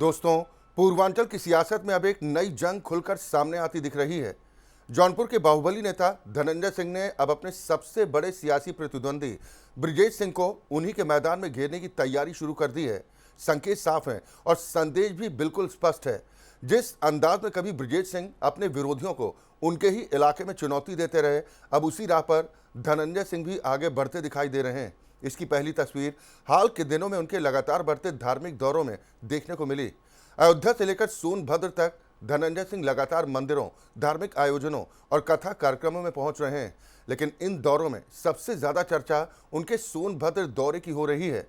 दोस्तों, पूर्वांचल की सियासत में अब एक नई जंग खुलकर सामने आती दिख रही है। जौनपुर के बाहुबली नेता धनंजय सिंह ने अब अपने सबसे बड़े सियासी प्रतिद्वंदी ब्रिजेश सिंह को उन्हीं के मैदान में घेरने की तैयारी शुरू कर दी है। संकेत साफ है और संदेश भी बिल्कुल स्पष्ट है। जिस अंदाज में कभी ब्रिजेश सिंह अपने विरोधियों को उनके ही इलाके में चुनौती देते रहे, अब उसी राह पर धनंजय सिंह भी आगे बढ़ते दिखाई दे रहे हैं। इसकी पहली तस्वीर हाल के दिनों में उनके लगातार बढ़ते धार्मिक दौरों में देखने को मिली। अयोध्या से लेकर सोनभद्र तक धनंजय सिंह लगातार मंदिरों, धार्मिक आयोजनों और कथा कार्यक्रमों में पहुंच रहे हैं, लेकिन इन दौरों में सबसे ज्यादा चर्चा उनके सोनभद्र दौरे की हो रही है।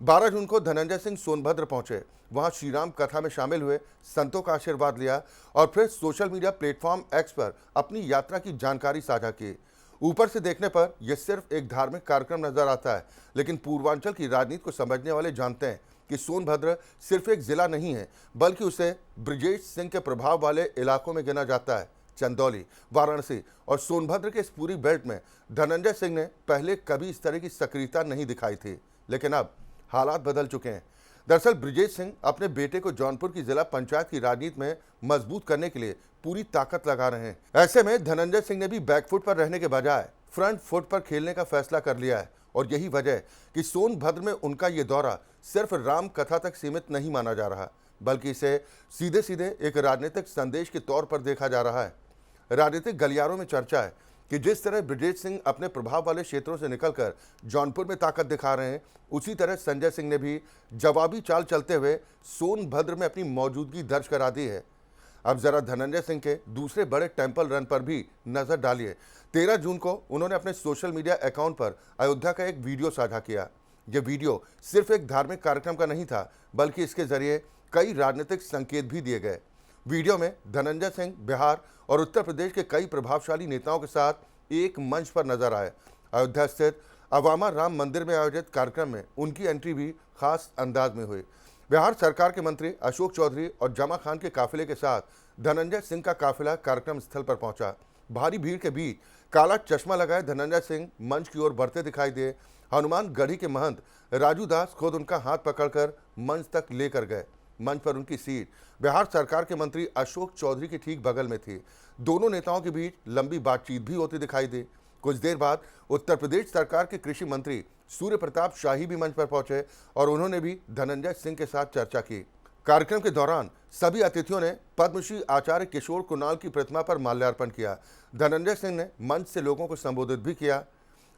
12 जून को धनंजय सिंह सोनभद्र पहुंचे, वहां श्रीराम कथा में शामिल हुए, संतों का आशीर्वाद लिया और फिर सोशल मीडिया प्लेटफॉर्म एक्स पर अपनी यात्रा की जानकारी साझा की। ऊपर से देखने पर यह सिर्फ एक धार्मिक कार्यक्रम नजर आता है, लेकिन पूर्वांचल की राजनीति को समझने वाले जानते हैं कि सोनभद्र सिर्फ एक जिला नहीं है, बल्कि उसे ब्रिजेश सिंह के प्रभाव वाले इलाकों में गिना जाता है। चंदौली, वाराणसी और सोनभद्र के इस पूरी बेल्ट में धनंजय सिंह ने पहले कभी इस तरह की सक्रियता नहीं दिखाई थी, लेकिन अब हालात बदल चुके हैं। दरअसल ब्रिजेश सिंह अपने बेटे को जौनपुर की जिला पंचायत की राजनीति में मजबूत करने के लिए पूरी ताकत लगा रहे हैं। ऐसे में धनंजय सिंह ने भी बैकफुट पर रहने के बजाय फ्रंट फुट पर खेलने का फैसला कर लिया है, और यही वजह है कि सोनभद्र में उनका ये दौरा सिर्फ राम कथा तक सीमित नहीं माना जा रहा, बल्कि इसे सीधे सीधे एक राजनीतिक संदेश के तौर पर देखा जा रहा है। राजनीतिक गलियारों में चर्चा है कि जिस तरह ब्रिजेश सिंह अपने प्रभाव वाले क्षेत्रों से निकलकर जौनपुर में ताकत दिखा रहे हैं, उसी तरह संजय सिंह ने भी जवाबी चाल चलते हुए सोनभद्र में अपनी मौजूदगी दर्ज करा दी है। अब जरा धनंजय सिंह के दूसरे बड़े टेंपल रन पर भी नजर डालिए। 13 जून को उन्होंने अपने सोशल मीडिया अकाउंट पर अयोध्या का एक वीडियो साझा किया। यह वीडियो सिर्फ एक धार्मिक कार्यक्रम का नहीं था, बल्कि इसके जरिए कई राजनीतिक संकेत भी दिए गए। वीडियो में धनंजय सिंह बिहार और उत्तर प्रदेश के कई प्रभावशाली नेताओं के साथ एक मंच पर नजर आए। अयोध्या स्थित अवामा राम मंदिर में आयोजित कार्यक्रम में उनकी एंट्री भी खास अंदाज में हुई। बिहार सरकार के मंत्री अशोक चौधरी और जमा खान के काफिले के साथ धनंजय सिंह का काफिला कार्यक्रम स्थल पर पहुंचा। भारी भीड़ के बीच काला चश्मा लगाए धनंजय सिंह मंच की ओर बढ़ते दिखाई दिए। हनुमान गढ़ी के महंत राजू दास खुद उनका हाथ पकड़कर मंच तक लेकर गए। मंच पर उनकी सीट बिहार सरकार के मंत्री अशोक चौधरी के ठीक बगल में थी। दोनों नेताओं के बीच लंबी बातचीत भी होती दिखाई दी। कुछ देर बाद उत्तर प्रदेश सरकार के कृषि मंत्री सूर्य प्रताप शाही भी मंच पर पहुंचे और उन्होंने भी धनंजय सिंह के साथ चर्चा की। कार्यक्रम के दौरान सभी अतिथियों ने पद्मश्री आचार्य किशोर कुणाल की प्रतिमा पर माल्यार्पण किया। धनंजय सिंह ने मंच से लोगों को संबोधित भी किया।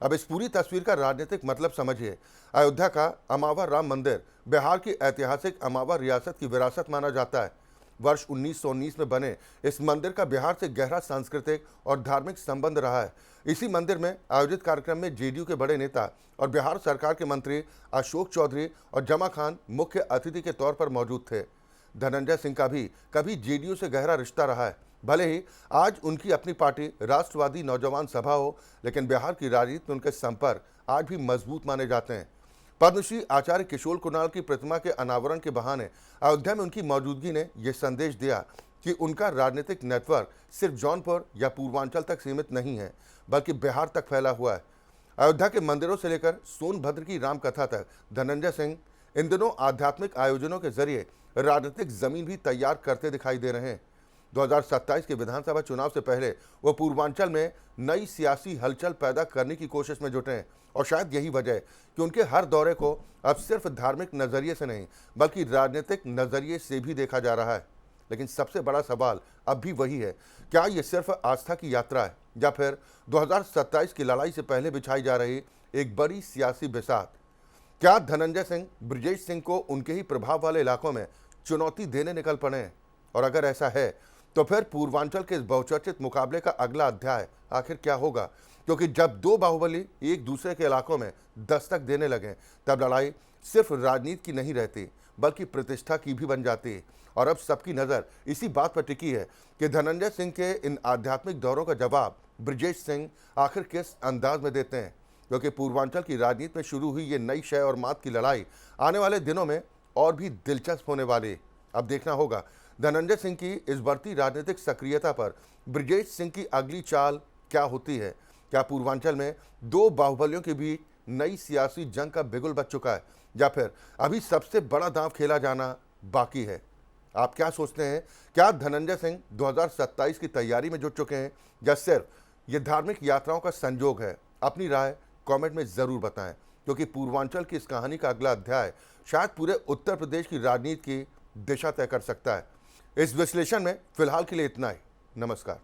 अब इस पूरी तस्वीर का राजनीतिक मतलब समझिए। अयोध्या का अमावा राम मंदिर बिहार की ऐतिहासिक अमावा रियासत की विरासत माना जाता है। वर्ष 1919 में बने इस मंदिर का बिहार से गहरा सांस्कृतिक और धार्मिक संबंध रहा है। इसी मंदिर में आयोजित कार्यक्रम में जेडीयू के बड़े नेता और बिहार सरकार के मंत्री अशोक चौधरी और जमा खान मुख्य अतिथि के तौर पर मौजूद थे। धनंजय सिंह का भी कभी जेडीयू से गहरा रिश्ता रहा है। भले ही आज उनकी अपनी पार्टी राष्ट्रवादी नौजवान सभा हो, लेकिन बिहार की राजनीति में उनके संपर्क आज भी मजबूत माने जाते हैं। पद्मश्री आचार्य किशोर कुणाल की प्रतिमा के अनावरण के बहाने अयोध्या में उनकी मौजूदगी ने यह संदेश दिया कि उनका राजनीतिक नेटवर्क सिर्फ जौनपुर या पूर्वांचल तक सीमित नहीं है, बल्कि बिहार तक फैला हुआ है। अयोध्या के मंदिरों से लेकर सोनभद्र की रामकथा तक धनंजय सिंह इन दिनों आध्यात्मिक आयोजनों के जरिए राजनीतिक जमीन भी तैयार करते दिखाई दे रहे हैं। 2027 के विधानसभा चुनाव से पहले वो पूर्वांचल में नई सियासी हलचल पैदा करने की कोशिश में जुटे हैं, और शायद यही वजह है कि उनके हर दौरे को अब सिर्फ धार्मिक नजरिए से नहीं, बल्कि राजनीतिक नजरिए से भी देखा जा रहा है। लेकिन सबसे बड़ा सवाल अब भी वही है, क्या ये सिर्फ आस्था की यात्रा है या फिर 2027 की लड़ाई से पहले बिछाई जा रही एक बड़ी सियासी बिसात? क्या धनंजय सिंह ब्रिजेश सिंह को उनके ही प्रभाव वाले इलाकों में चुनौती देने निकल पड़े हैं? और अगर ऐसा है तो फिर पूर्वांचल के इस बहुचर्चित मुकाबले का अगला अध्याय आखिर क्या होगा? क्योंकि जब दो बाहुबली एक दूसरे के इलाकों में दस्तक देने लगे, तब लड़ाई सिर्फ राजनीति की नहीं रहती, बल्कि प्रतिष्ठा की भी बन जाती है। और अब सबकी नज़र इसी बात पर टिकी है कि धनंजय सिंह के इन आध्यात्मिक दौरों का जवाब ब्रिजेश सिंह आखिर किस अंदाज में देते हैं। क्योंकि पूर्वांचल की राजनीति में शुरू हुई ये नई शय और मात की लड़ाई आने वाले दिनों में और भी दिलचस्प होने वाली। अब देखना होगा धनंजय सिंह की इस बढ़ती राजनीतिक सक्रियता पर ब्रिजेश सिंह की अगली चाल क्या होती है। क्या पूर्वांचल में दो बाहुबलियों के बीच नई सियासी जंग का बिगुल बज चुका है, या फिर अभी सबसे बड़ा दांव खेला जाना बाकी है? आप क्या सोचते हैं? क्या धनंजय सिंह 2027 की तैयारी में जुट चुके हैं या सिर्फ ये धार्मिक यात्राओं का संयोग है? अपनी राय कमेंट में ज़रूर बताएं, क्योंकि पूर्वांचल की इस कहानी का अगला अध्याय शायद पूरे उत्तर प्रदेश की राजनीति की दिशा तय कर सकता है। इस विश्लेषण में फिलहाल के लिए इतना ही। नमस्कार।